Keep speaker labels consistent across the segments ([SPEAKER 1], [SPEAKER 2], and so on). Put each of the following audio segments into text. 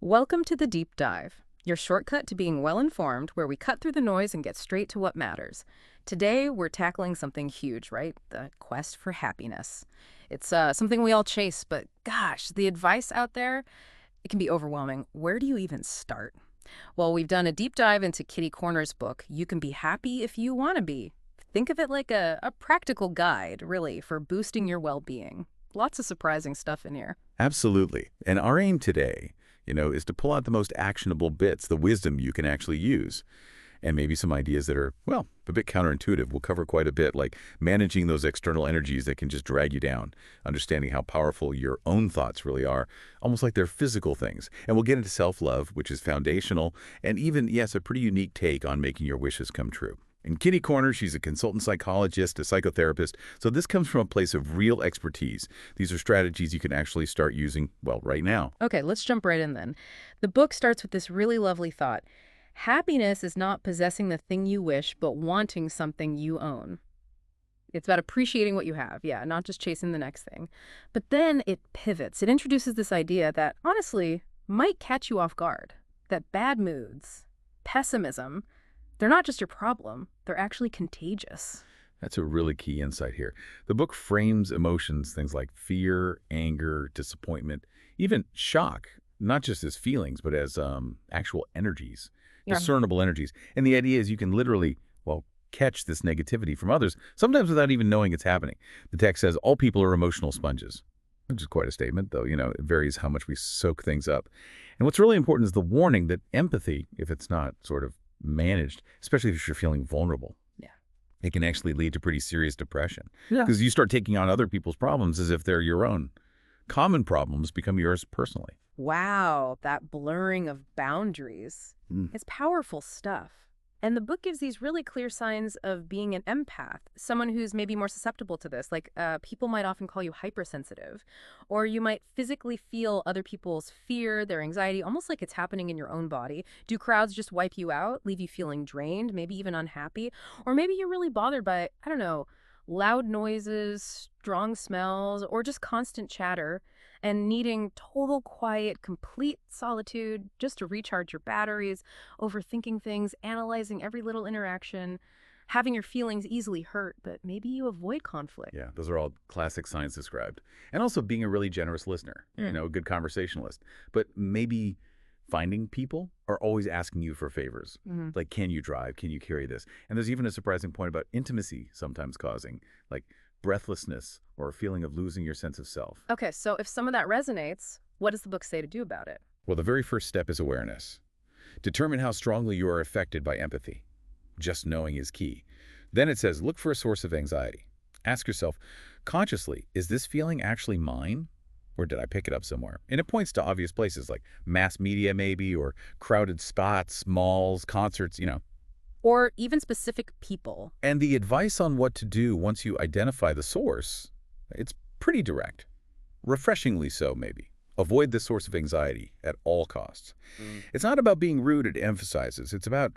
[SPEAKER 1] Welcome to the Deep Dive, your shortcut to being well-informed, where we cut through the noise and get straight to what matters. Today, we're tackling something huge, right? The quest for happiness. It's something we all chase, but gosh, the advice out there, it can be overwhelming. Where do you even start? Well, we've done a deep dive into Kitty Corner's book, You Can Be Happy If You Want to Be. Think of it like a practical guide, really, for boosting your well-being. Lots of surprising stuff in here.
[SPEAKER 2] Absolutely. And our aim today, is to pull out the most actionable bits, the wisdom you can actually use, and maybe some ideas that are, well, a bit counterintuitive. We'll cover quite a bit, like managing those external energies that can just drag you down, understanding how powerful your own thoughts really are, almost like they're physical things. And we'll get into self-love, which is foundational, and even, yes, a pretty unique take on making your wishes come true. In Kitty Corner, she's a consultant psychologist, a psychotherapist, so this comes from a place of real expertise. These are strategies you can actually start using, well, right now.
[SPEAKER 1] Okay, let's jump right in then. The book starts with this really lovely thought. Happiness is not possessing the thing you wish, but wanting something you own. It's about appreciating what you have, yeah, not just chasing the next thing. But then it pivots. It introduces this idea that, honestly, might catch you off guard. That bad moods, pessimism, they're not just your problem, they're actually contagious.
[SPEAKER 2] That's a really key insight here. The book frames emotions, things like fear, anger, disappointment, even shock, not just as feelings, but as actual energies, discernible energies. And the idea is you can literally, well, catch this negativity from others, sometimes without even knowing it's happening. The text says all people are emotional sponges, which is quite a statement, though, it varies how much we soak things up. And what's really important is the warning that empathy, if it's not sort of managed, especially if you're feeling vulnerable, it can actually lead to pretty serious depression. Because you start taking on other people's problems as if they're your own. Common problems become yours personally.
[SPEAKER 1] Wow, that blurring of boundaries. It's powerful stuff. And the book gives these really clear signs of being an empath, someone who's maybe more susceptible to this. Like people might often call you hypersensitive, or you might physically feel other people's fear, their anxiety, almost like it's happening in your own body. Do crowds just wipe you out, leave you feeling drained, maybe even unhappy? Or maybe you're really bothered by, I don't know, loud noises, strong smells, or just constant chatter, and needing total quiet, complete solitude just to recharge your batteries, overthinking things, analyzing every little interaction, having your feelings easily hurt, but maybe you avoid conflict.
[SPEAKER 2] Yeah, those are all classic signs described. And also being a really generous listener, a good conversationalist. But maybe finding people are always asking you for favors. Like, can you drive? Can you carry this? And there's even a surprising point about intimacy sometimes causing, like, breathlessness or a feeling of losing your sense of self.
[SPEAKER 1] Okay, so if some of that resonates, what does the book say to do about it?
[SPEAKER 2] Well, the very first step is awareness. Determine how strongly you are affected by empathy. Just knowing is key. Then it says, look for a source of anxiety. Ask yourself, consciously, is this feeling actually mine? Or did I pick it up somewhere? And it points to obvious places like mass media maybe, or crowded spots, malls, concerts,
[SPEAKER 1] Or even specific people.
[SPEAKER 2] And the advice on what to do once you identify the source, it's pretty direct. Refreshingly so, maybe. Avoid the source of anxiety at all costs. It's not about being rude, it emphasizes. It's about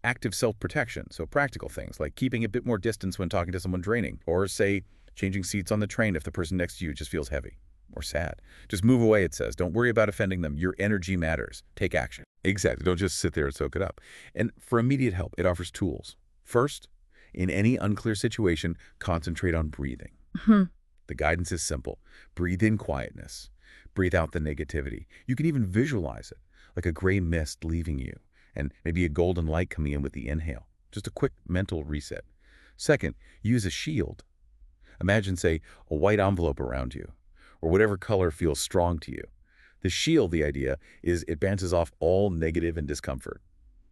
[SPEAKER 2] active self-protection, so practical things like keeping a bit more distance when talking to someone draining, or, say, changing seats on the train if the person next to you just feels heavy or sad. Just move away, it says. Don't worry about offending them. Your energy matters. Take action. Exactly. Don't just sit there and soak it up. And for immediate help, it offers tools. First, in any unclear situation, concentrate on breathing. The guidance is simple. Breathe in quietness. Breathe out the negativity. You can even visualize it, like a gray mist leaving you, and maybe a golden light coming in with the inhale. Just a quick mental reset. Second, use a shield. Imagine, say, a white envelope around you, or whatever color feels strong to you. The shield, the idea, is it bounces off all negative and discomfort.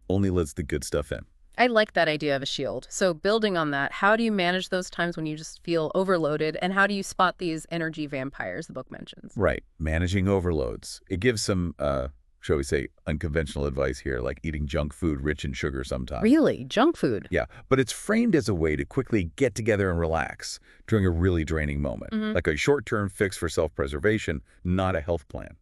[SPEAKER 2] Only lets the good stuff in.
[SPEAKER 1] I like that idea of a shield. So building on that, how do you manage those times when you just feel overloaded, and how do you spot these energy vampires the book mentions?
[SPEAKER 2] Right. Managing overloads. It gives some, shall we say, unconventional advice here, like eating junk food rich in sugar sometimes.
[SPEAKER 1] Really? Junk food?
[SPEAKER 2] Yeah, but it's framed as a way to quickly get together and relax during a really draining moment, like a short-term fix for self-preservation, not a health plan.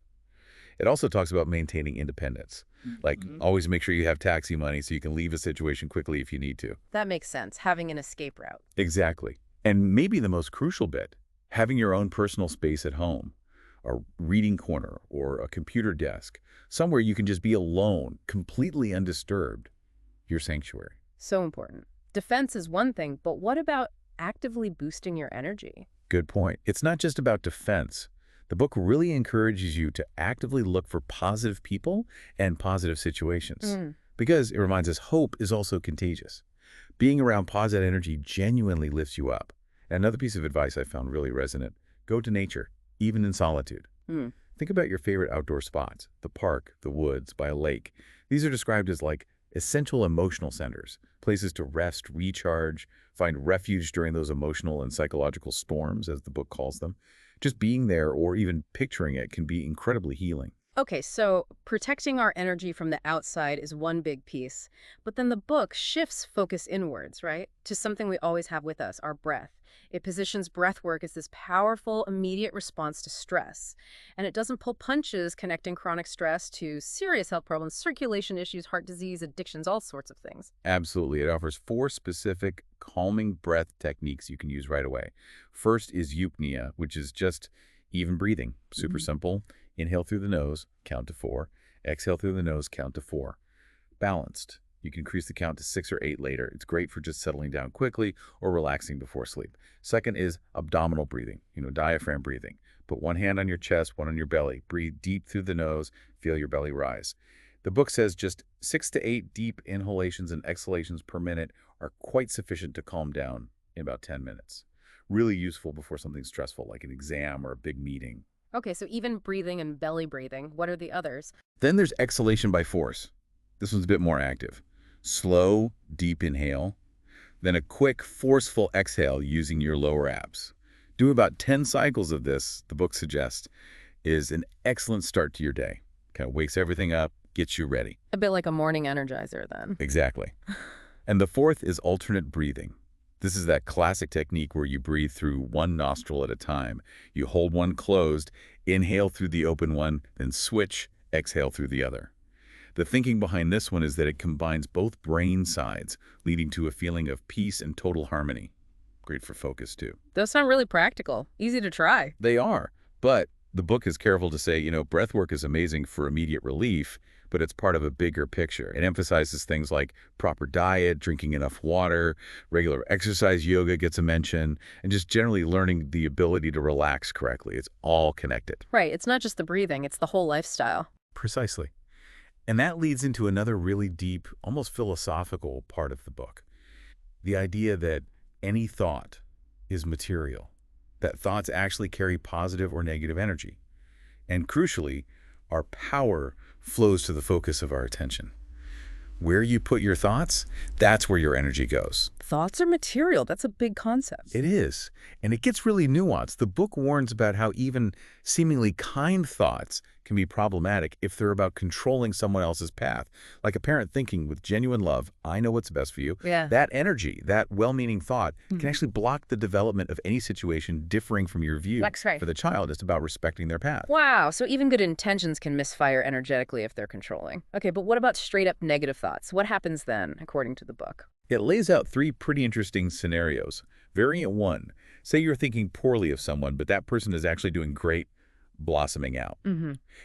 [SPEAKER 2] It also talks about maintaining independence, like always make sure you have taxi money so you can leave a situation quickly if you need to.
[SPEAKER 1] That makes sense, having an escape route.
[SPEAKER 2] Exactly. And maybe the most crucial bit, having your own personal space at home, a reading corner or a computer desk, somewhere you can just be alone, completely undisturbed, your sanctuary.
[SPEAKER 1] So important. Defense is one thing, but what about actively boosting your energy?
[SPEAKER 2] Good point. It's not just about defense. The book really encourages you to actively look for positive people and positive situations
[SPEAKER 1] Mm.
[SPEAKER 2] because it reminds us hope is also contagious. Being around positive energy genuinely lifts you up. And another piece of advice I found really resonant: go to nature, even in solitude.
[SPEAKER 1] Mm.
[SPEAKER 2] Think about your favorite outdoor spots, the park, the woods, by a lake. These are described as like essential emotional centers, places to rest, recharge, find refuge during those emotional and psychological storms, as the book calls them. Just being there or even picturing it can be incredibly healing.
[SPEAKER 1] Okay, so protecting our energy from the outside is one big piece, but then the book shifts focus inwards, right? To something we always have with us, our breath. It positions breath work as this powerful, immediate response to stress. And it doesn't pull punches connecting chronic stress to serious health problems, circulation issues, heart disease, addictions, all sorts of things.
[SPEAKER 2] Absolutely. It offers 4 specific calming breath techniques you can use right away. First is eupnea, which is just even breathing. Super simple. Inhale through the nose, count to 4. Exhale through the nose, count to 4. Balanced. You can increase the count to 6 or 8 later. It's great for just settling down quickly or relaxing before sleep. Second is abdominal breathing, diaphragm breathing. Put one hand on your chest, one on your belly. Breathe deep through the nose. Feel your belly rise. The book says just 6 to 8 deep inhalations and exhalations per minute are quite sufficient to calm down in about 10 minutes. Really useful before something stressful like an exam or a big meeting.
[SPEAKER 1] Okay, so even breathing and belly breathing, what are the others?
[SPEAKER 2] Then there's exhalation by force. This one's a bit more active. Slow, deep inhale, then a quick, forceful exhale using your lower abs. Do about 10 cycles of this, the book suggests, is an excellent start to your day. Kind of wakes everything up, gets you ready.
[SPEAKER 1] A bit like a morning energizer then.
[SPEAKER 2] Exactly. And the fourth is alternate breathing. This is that classic technique where you breathe through one nostril at a time. You hold one closed, inhale through the open one, then switch, exhale through the other. The thinking behind this one is that it combines both brain sides, leading to a feeling of peace and total harmony. Great for focus, too.
[SPEAKER 1] Those sound really practical. Easy to try.
[SPEAKER 2] They are, but the book is careful to say, breath work is amazing for immediate relief, but it's part of a bigger picture. It emphasizes things like proper diet, drinking enough water, regular exercise, yoga gets a mention, and just generally learning the ability to relax correctly. It's all connected.
[SPEAKER 1] Right, it's not just the breathing, it's the whole lifestyle.
[SPEAKER 2] Precisely. And that leads into another really deep, almost philosophical part of the book. The idea that any thought is material, that thoughts actually carry positive or negative energy. And crucially, our power flows to the focus of our attention. Where you put your thoughts, that's where your energy goes.
[SPEAKER 1] Thoughts are material. That's a big concept.
[SPEAKER 2] It is. And it gets really nuanced. The book warns about how even seemingly kind thoughts can be problematic if they're about controlling someone else's path. Like a parent thinking with genuine love, I know what's best for you.
[SPEAKER 1] Yeah.
[SPEAKER 2] That energy, that well-meaning thought can actually block the development of any situation differing from your view.
[SPEAKER 1] That's right.
[SPEAKER 2] For the child, it's about respecting their path.
[SPEAKER 1] Wow, so even good intentions can misfire energetically if they're controlling. Okay, but what about straight up negative thoughts? What happens then, according to the book?
[SPEAKER 2] It lays out 3 pretty interesting scenarios. Variant 1, say you're thinking poorly of someone, but that person is actually doing great, blossoming out.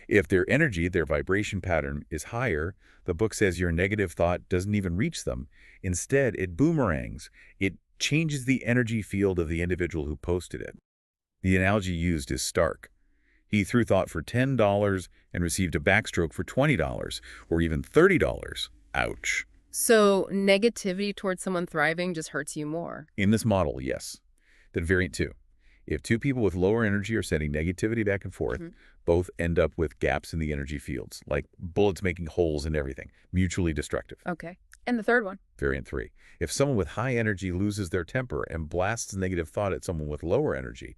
[SPEAKER 2] If their energy, their vibration pattern is higher, the book says your negative thought doesn't even reach them. Instead, it boomerangs. It changes the energy field of the individual who posted it. The analogy used is stark. He threw thought for $10 and received a backstroke for $20 or even $30. Ouch.
[SPEAKER 1] So negativity towards someone thriving just hurts you more.
[SPEAKER 2] In this model, yes. Then variant 2. If 2 people with lower energy are sending negativity back and forth, both end up with gaps in the energy fields, like bullets making holes in everything, mutually destructive.
[SPEAKER 1] Okay. And the third one?
[SPEAKER 2] Variant 3. If someone with high energy loses their temper and blasts negative thought at someone with lower energy,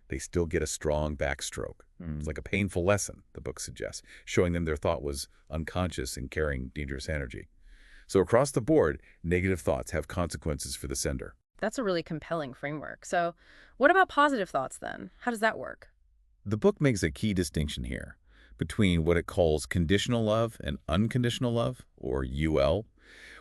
[SPEAKER 2] they still get a strong backstroke. It's like a painful lesson, the book suggests, showing them their thought was unconscious and carrying dangerous energy. So across the board, negative thoughts have consequences for the sender.
[SPEAKER 1] That's a really compelling framework. So what about positive thoughts then? How does that work?
[SPEAKER 2] The book makes a key distinction here between what it calls conditional love and unconditional love, or UL.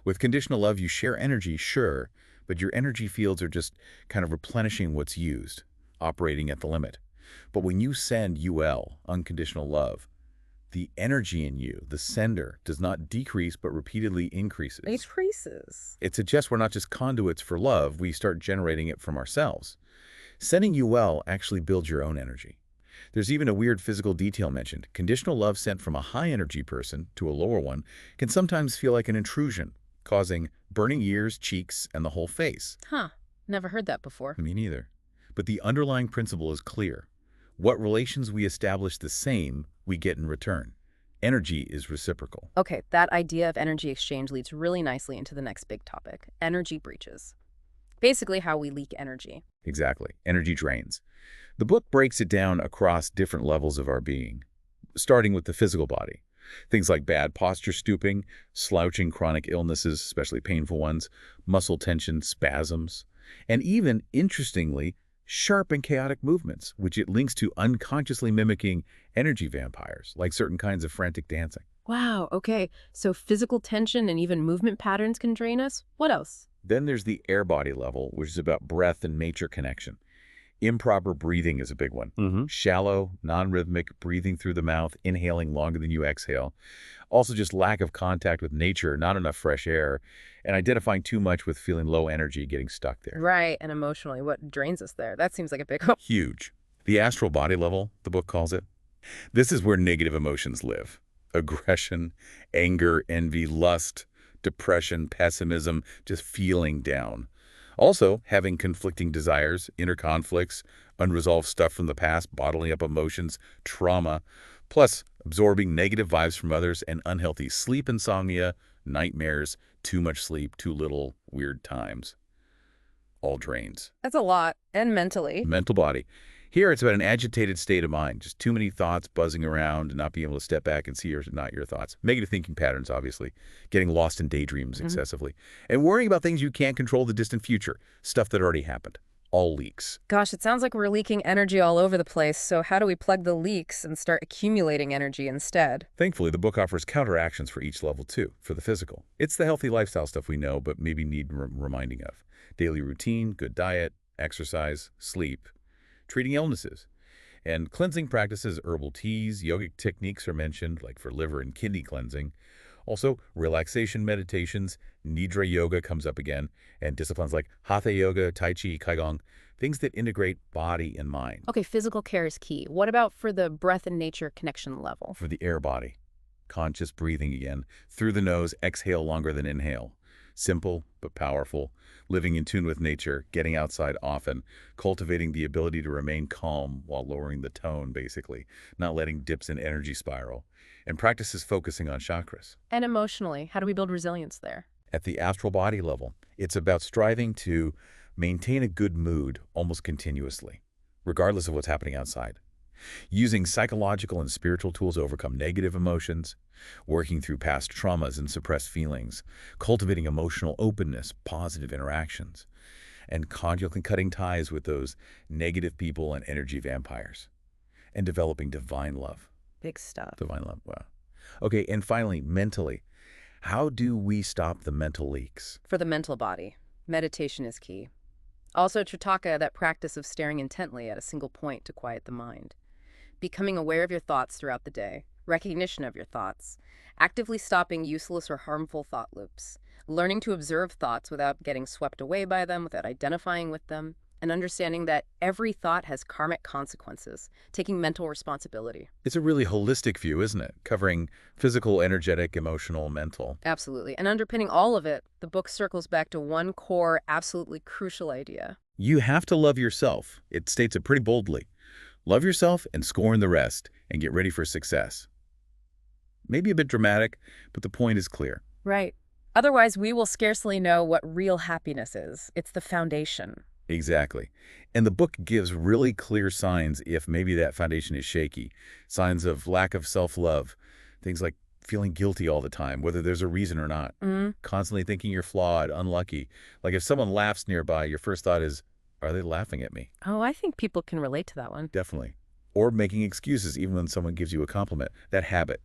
[SPEAKER 2] With conditional love, you share energy, sure, but your energy fields are just kind of replenishing what's used, operating at the limit. But when you send UL, unconditional love, the energy in you, the sender, does not decrease but repeatedly increases.
[SPEAKER 1] Increases.
[SPEAKER 2] It suggests we're not just conduits for love, we start generating it from ourselves. Sending UL actually builds your own energy. There's even a weird physical detail mentioned. Conditional love sent from a high-energy person to a lower one can sometimes feel like an intrusion, causing burning ears, cheeks, and the whole face.
[SPEAKER 1] Huh. Never heard that before.
[SPEAKER 2] Me neither. But the underlying principle is clear. What relations we establish the same, we get in return. Energy is reciprocal.
[SPEAKER 1] Okay, that idea of energy exchange leads really nicely into the next big topic, energy breaches. Basically how we leak energy.
[SPEAKER 2] Exactly. Energy drains. The book breaks it down across different levels of our being, starting with the physical body. Things like bad posture, stooping, slouching, chronic illnesses, especially painful ones, muscle tension, spasms, and even, interestingly, sharp and chaotic movements, which it links to unconsciously mimicking energy vampires, like certain kinds of frantic dancing.
[SPEAKER 1] Wow, okay. So physical tension and even movement patterns can drain us? What else?
[SPEAKER 2] Then there's the air body level, which is about breath and nature connection. Improper breathing is a big one. Shallow, non-rhythmic breathing through the mouth, inhaling longer than you exhale. Also just lack of contact with nature, not enough fresh air, and identifying too much with feeling low energy, getting stuck there.
[SPEAKER 1] Right, and emotionally, what drains us there? That seems like a big one.
[SPEAKER 2] Huge. The astral body level, the book calls it. This is where negative emotions live. Aggression, anger, envy, lust, depression, pessimism, just feeling down. Also, having conflicting desires, inner conflicts, unresolved stuff from the past, bottling up emotions, trauma, plus absorbing negative vibes from others and unhealthy sleep insomnia, nightmares, too much sleep, too little, weird times. All drains.
[SPEAKER 1] That's a lot. And mentally.
[SPEAKER 2] Mental body. Here it's about an agitated state of mind, just too many thoughts buzzing around and not being able to step back and see not your thoughts. Negative thinking patterns, obviously. Getting lost in daydreams excessively. And worrying about things you can't control, the distant future. Stuff that already happened. All leaks.
[SPEAKER 1] Gosh, it sounds like we're leaking energy all over the place, so how do we plug the leaks and start accumulating energy instead?
[SPEAKER 2] Thankfully, the book offers counteractions for each level too, for the physical. It's the healthy lifestyle stuff we know, but maybe need reminding of. Daily routine, good diet, exercise, sleep, treating illnesses. And cleansing practices, herbal teas, yogic techniques are mentioned, like for liver and kidney cleansing. Also, relaxation meditations, nidra yoga comes up again, and disciplines like hatha yoga, tai chi, qigong, things that integrate body and mind.
[SPEAKER 1] Okay, physical care is key. What about for the breath and nature connection level?
[SPEAKER 2] For the air body, conscious breathing again, through the nose, exhale longer than inhale. Simple but powerful, living in tune with nature, getting outside often, cultivating the ability to remain calm while lowering the tone, basically, not letting dips in energy spiral, and practices focusing on chakras.
[SPEAKER 1] And emotionally, how do we build resilience there?
[SPEAKER 2] At the astral body level, it's about striving to maintain a good mood almost continuously, regardless of what's happening outside. Using psychological and spiritual tools to overcome negative emotions, working through past traumas and suppressed feelings, cultivating emotional openness, positive interactions, and constantly cutting ties with those negative people and energy vampires, and developing divine love.
[SPEAKER 1] Big stuff.
[SPEAKER 2] Divine love, wow. Okay, and finally, mentally, how do we stop the mental leaks?
[SPEAKER 1] For the mental body, meditation is key. Also, Tritaka, that practice of staring intently at a single point to quiet the mind. Becoming aware of your thoughts throughout the day, recognition of your thoughts, actively stopping useless or harmful thought loops, learning to observe thoughts without getting swept away by them, without identifying with them, and understanding that every thought has karmic consequences, taking mental responsibility.
[SPEAKER 2] It's a really holistic view, isn't it? Covering physical, energetic, emotional, mental.
[SPEAKER 1] Absolutely. And underpinning all of it, the book circles back to one core, absolutely crucial idea.
[SPEAKER 2] You have to love yourself. It states it pretty boldly. Love yourself and scorn the rest, and get ready for success. Maybe a bit dramatic, but the point is clear.
[SPEAKER 1] Right. Otherwise, we will scarcely know what real happiness is. It's the foundation.
[SPEAKER 2] Exactly. And the book gives really clear signs if maybe that foundation is shaky. Signs of lack of self-love. Things like feeling guilty all the time, whether there's a reason or not. Constantly thinking you're flawed, unlucky. Like if someone laughs nearby, your first thought is, are they laughing at me?
[SPEAKER 1] Oh, I think people can relate to that one.
[SPEAKER 2] Definitely. Or making excuses even when someone gives you a compliment. That habit.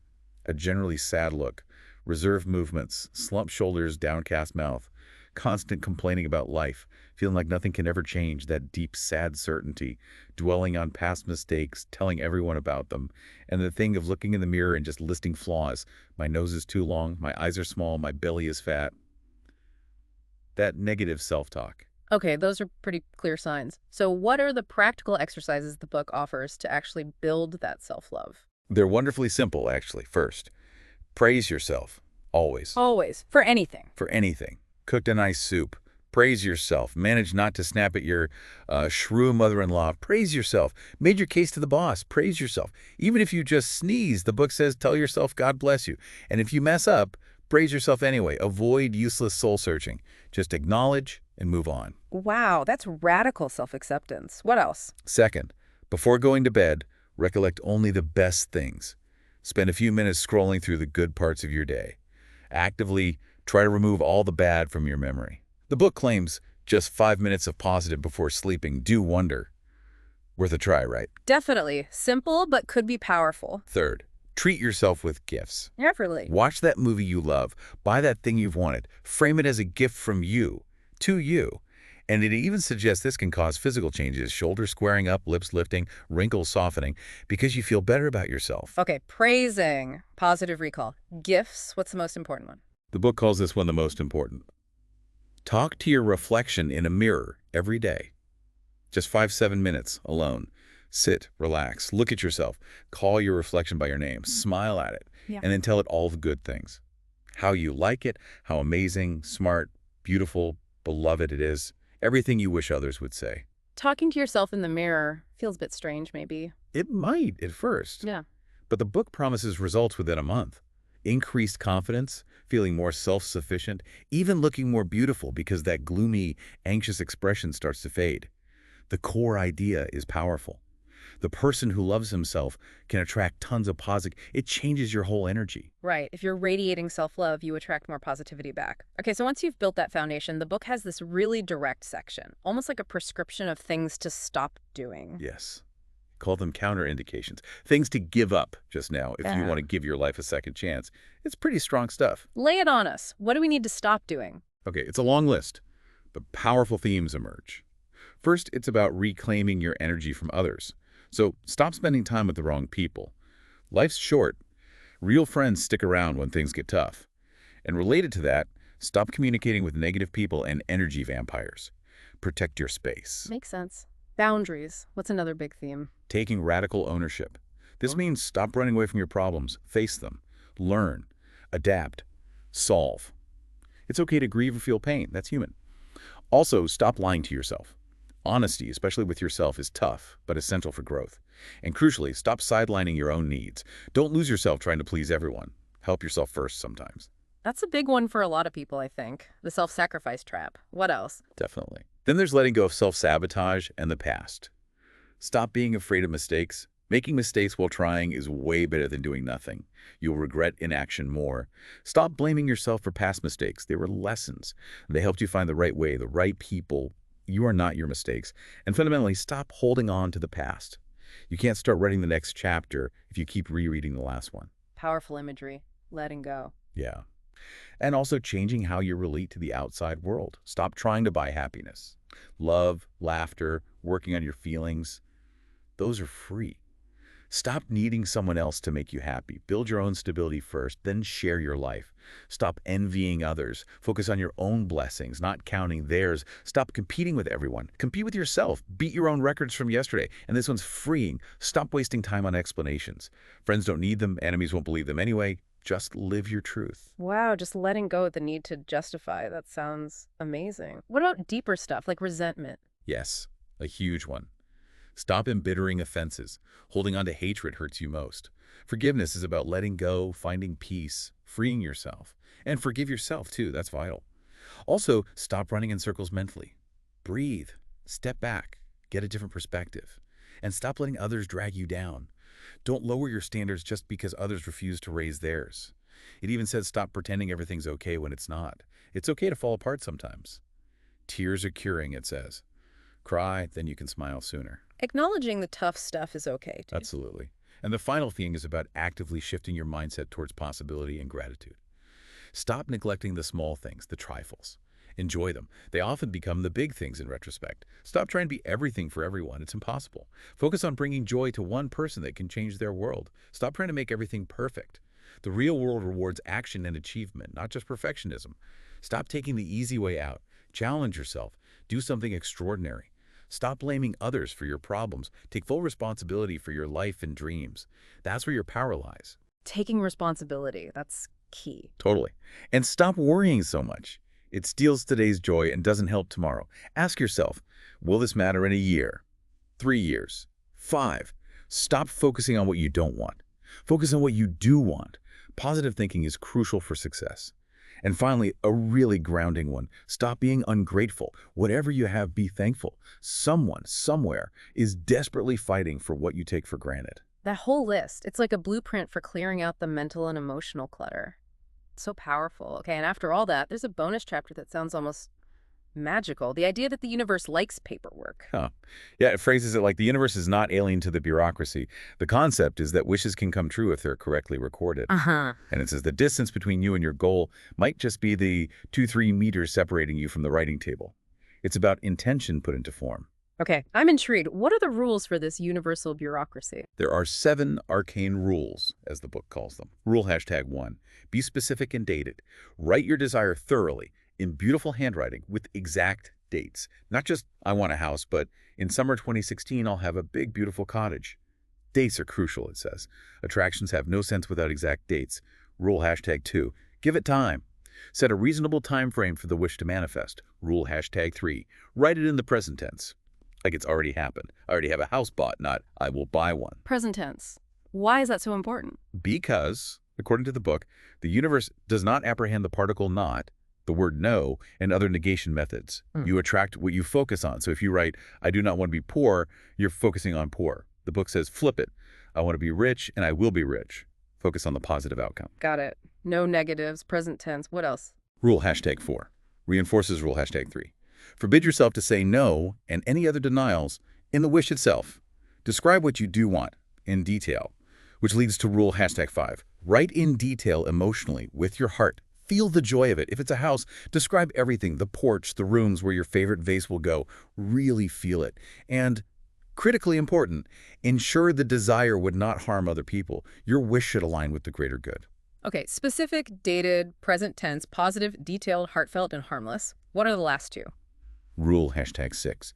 [SPEAKER 2] A generally sad look. Reserved movements. Slumped shoulders, downcast mouth. constant complaining about life, feeling like nothing can ever change, that deep, sad certainty, dwelling on past mistakes, telling everyone about them, and the thing of looking in the mirror and just listing flaws. My nose is too long, my eyes are small, my belly is fat. That negative self-talk.
[SPEAKER 1] Okay, those are pretty clear signs. So what are the practical exercises the book offers to actually build that self-love?
[SPEAKER 2] They're wonderfully simple, actually. First, praise yourself. Always.
[SPEAKER 1] Always. For anything.
[SPEAKER 2] For anything. Cooked a nice soup. Praise yourself. Manage not to snap at your shrew mother-in-law. Praise yourself. Made your case to the boss. Praise yourself. Even if you just sneeze, the book says tell yourself God bless you. And if you mess up, praise yourself anyway. Avoid useless soul-searching. Just acknowledge and move on.
[SPEAKER 1] Wow, that's radical self-acceptance. What else?
[SPEAKER 2] Second, before going to bed, recollect only the best things. Spend a few minutes scrolling through the good parts of your day. Actively try to remove all the bad from your memory. The book claims just 5 minutes of positive before sleeping do wonder. Worth a try, right?
[SPEAKER 1] Definitely. Simple, but could be powerful.
[SPEAKER 2] Third, treat yourself with gifts.
[SPEAKER 1] Definitely.
[SPEAKER 2] Watch that movie you love. Buy that thing you've wanted. Frame it as a gift from you to you. And it even suggests this can cause physical changes, shoulders squaring up, lips lifting, wrinkles softening, because you feel better about yourself.
[SPEAKER 1] Okay, praising. Positive recall. Gifts, what's the most important one?
[SPEAKER 2] The book calls this one the most important. Talk to your reflection in a mirror every day. Just 5-7 minutes alone. Sit, relax, look at yourself, call your reflection by your name, smile at it, and then tell it all the good things. How you like it, how amazing, smart, beautiful, beloved it is. Everything you wish others would say.
[SPEAKER 1] Talking to yourself in the mirror feels a bit strange, maybe.
[SPEAKER 2] It might at first.
[SPEAKER 1] Yeah.
[SPEAKER 2] But the book promises results within a month. Increased confidence, feeling more self-sufficient, even looking more beautiful because that gloomy, anxious expression starts to fade. The core idea is powerful. The person who loves himself can attract tons of positive. It changes your whole energy.
[SPEAKER 1] Right. If you're radiating self-love, you attract more positivity back. Okay, so once you've built that foundation, the book has this really direct section, almost like a prescription of things to stop doing.
[SPEAKER 2] Yes. Call them counterindications. Things to give up just now if you want to give your life a second chance. It's pretty strong stuff.
[SPEAKER 1] Lay it on us. What do we need to stop doing?
[SPEAKER 2] Okay, it's a long list, but powerful themes emerge. First, it's about reclaiming your energy from others. So stop spending time with the wrong people. Life's short. Real friends stick around when things get tough. And related to that, stop communicating with negative people and energy vampires. Protect your space.
[SPEAKER 1] Makes sense. Boundaries. What's another big theme?
[SPEAKER 2] Taking radical ownership. This means stop running away from your problems. Face them. Learn. Adapt. Solve. It's okay to grieve or feel pain. That's human. Also, stop lying to yourself. Honesty, especially with yourself, is tough, but essential for growth. And crucially, stop sidelining your own needs. Don't lose yourself trying to please everyone. Help yourself first sometimes.
[SPEAKER 1] That's a big one for a lot of people, I think. The self-sacrifice trap. What else?
[SPEAKER 2] Definitely. Then there's letting go of self-sabotage and the past. Stop being afraid of mistakes. Making mistakes while trying is way better than doing nothing. You'll regret inaction more. Stop blaming yourself for past mistakes. They were lessons. They helped you find the right way, the right people. You are not your mistakes. And fundamentally, stop holding on to the past. You can't start writing the next chapter if you keep rereading the last one.
[SPEAKER 1] Powerful imagery. Letting go.
[SPEAKER 2] Yeah. And also changing how you relate to the outside world. Stop trying to buy happiness. Love, laughter, working on your feelings. Those are free. Stop needing someone else to make you happy. Build your own stability first, then share your life. Stop envying others. Focus on your own blessings, not counting theirs. Stop competing with everyone. Compete with yourself. Beat your own records from yesterday. And this one's freeing. Stop wasting time on explanations. Friends don't need them. Enemies won't believe them anyway. Just live your truth.
[SPEAKER 1] Wow, just letting go of the need to justify. That sounds amazing. What about deeper stuff like resentment?
[SPEAKER 2] Yes, a huge one. Stop embittering offenses. Holding on to hatred hurts you most. Forgiveness is about letting go, finding peace, freeing yourself. And forgive yourself, too. That's vital. Also, stop running in circles mentally. Breathe. Step back. Get a different perspective. And stop letting others drag you down. Don't lower your standards just because others refuse to raise theirs. It even says stop pretending everything's okay when it's not. It's okay to fall apart sometimes. Tears are curing, it says. Cry, then you can smile sooner.
[SPEAKER 1] Acknowledging the tough stuff is okay, too.
[SPEAKER 2] Absolutely. And the final thing is about actively shifting your mindset towards possibility and gratitude. Stop neglecting the small things, the trifles. Enjoy them. They often become the big things in retrospect. Stop trying to be everything for everyone. It's impossible. Focus on bringing joy to one person that can change their world. Stop trying to make everything perfect. The real world rewards action and achievement, not just perfectionism. Stop taking the easy way out. Challenge yourself. Do something extraordinary. Stop blaming others for your problems. Take full responsibility for your life and dreams. That's where your power lies.
[SPEAKER 1] Taking responsibility, that's key.
[SPEAKER 2] Totally. And stop worrying so much. It steals today's joy and doesn't help tomorrow. Ask yourself, will this matter in a year, 3 years, 5? Stop focusing on what you don't want. Focus on what you do want. Positive thinking is crucial for success. And finally, a really grounding one. Stop being ungrateful. Whatever you have, be thankful. Someone, somewhere, is desperately fighting for what you take for granted.
[SPEAKER 1] That whole list, it's like a blueprint for clearing out the mental and emotional clutter. So powerful. Okay, and after all that, there's a bonus chapter that sounds almost magical. The idea that the universe likes paperwork.
[SPEAKER 2] Huh. Yeah, it phrases it like the universe is not alien to the bureaucracy. The concept is that wishes can come true if they're correctly recorded.
[SPEAKER 1] Uh-huh.
[SPEAKER 2] And it says the distance between you and your goal might just be the 2-3 meters separating you from the writing table. It's about intention put into form.
[SPEAKER 1] Okay, I'm intrigued. What are the rules for this universal bureaucracy?
[SPEAKER 2] There are 7 arcane rules, as the book calls them. Rule #1. Be specific and dated. Write your desire thoroughly, in beautiful handwriting, with exact dates. Not just, I want a house, but in summer 2016, I'll have a big, beautiful cottage. Dates are crucial, it says. Attractions have no sense without exact dates. Rule #2. Give it time. Set a reasonable time frame for the wish to manifest. Rule #3. Write it in the present tense. Like it's already happened. I already have a house bought, not I will buy one.
[SPEAKER 1] Present tense. Why is that so important?
[SPEAKER 2] Because, according to the book, the universe does not apprehend the particle not, the word no, and other negation methods. You attract what you focus on. So if you write, I do not want to be poor, you're focusing on poor. The book says, flip it. I want to be rich, and I will be rich. Focus on the positive outcome.
[SPEAKER 1] Got it. No negatives, present tense. What else?
[SPEAKER 2] Rule #4. Reinforces rule #3. Forbid yourself to say no and any other denials in the wish itself. Describe what you do want in detail, which leads to rule #5. Write in detail emotionally with your heart. Feel the joy of it. If it's a house, describe everything, the porch, the rooms where your favorite vase will go. Really feel it. And critically important, ensure the desire would not harm other people. Your wish should align with the greater good.
[SPEAKER 1] Okay, specific, dated, present tense, positive, detailed, heartfelt, and harmless. What are the last 2?
[SPEAKER 2] Rule #6.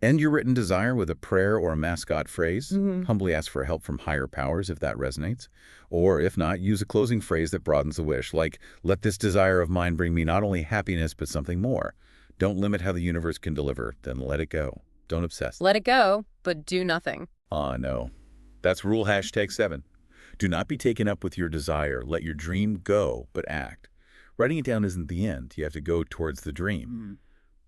[SPEAKER 2] End your written desire with a prayer or a mascot phrase. Humbly ask for help from higher powers if that resonates. Or if not, use a closing phrase that broadens the wish, like, let this desire of mine bring me not only happiness, but something more. Don't limit how the universe can deliver, then let it go. Don't obsess.
[SPEAKER 1] Let it go, but do nothing.
[SPEAKER 2] No. That's rule #7. Do not be taken up with your desire. Let your dream go, but act. Writing it down isn't the end. You have to go towards the dream.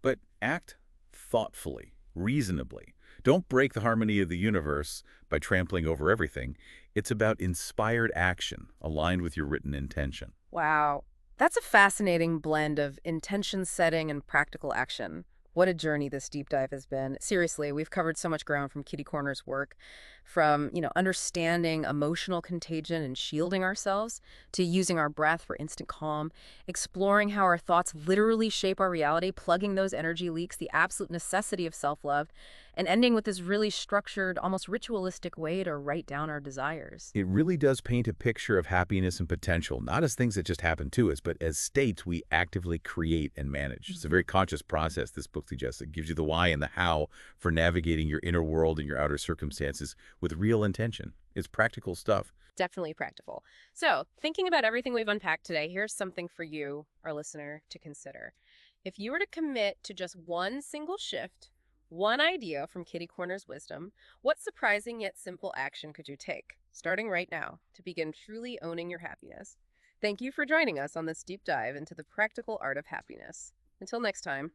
[SPEAKER 2] But act thoughtfully, reasonably. Don't break the harmony of the universe by trampling over everything. It's about inspired action aligned with your written intention.
[SPEAKER 1] Wow. That's a fascinating blend of intention setting and practical action. What a journey this deep dive has been. Seriously, we've covered so much ground from Kitty Corner's work, from, understanding emotional contagion and shielding ourselves, to using our breath for instant calm, exploring how our thoughts literally shape our reality, plugging those energy leaks, the absolute necessity of self-love, and ending with this really structured, almost ritualistic way to write down our desires.
[SPEAKER 2] It really does paint a picture of happiness and potential, not as things that just happen to us, but as states we actively create and manage. It's a very conscious process, this book suggests. It gives you the why and the how for navigating your inner world and your outer circumstances with real intention. It's practical stuff.
[SPEAKER 1] Definitely practical. So, thinking about everything we've unpacked today, here's something for you, our listener, to consider. If you were to commit to just one single shift, one idea from Kitty Corner's wisdom, what surprising yet simple action could you take, starting right now, to begin truly owning your happiness? Thank you for joining us on this deep dive into the practical art of happiness. Until next time.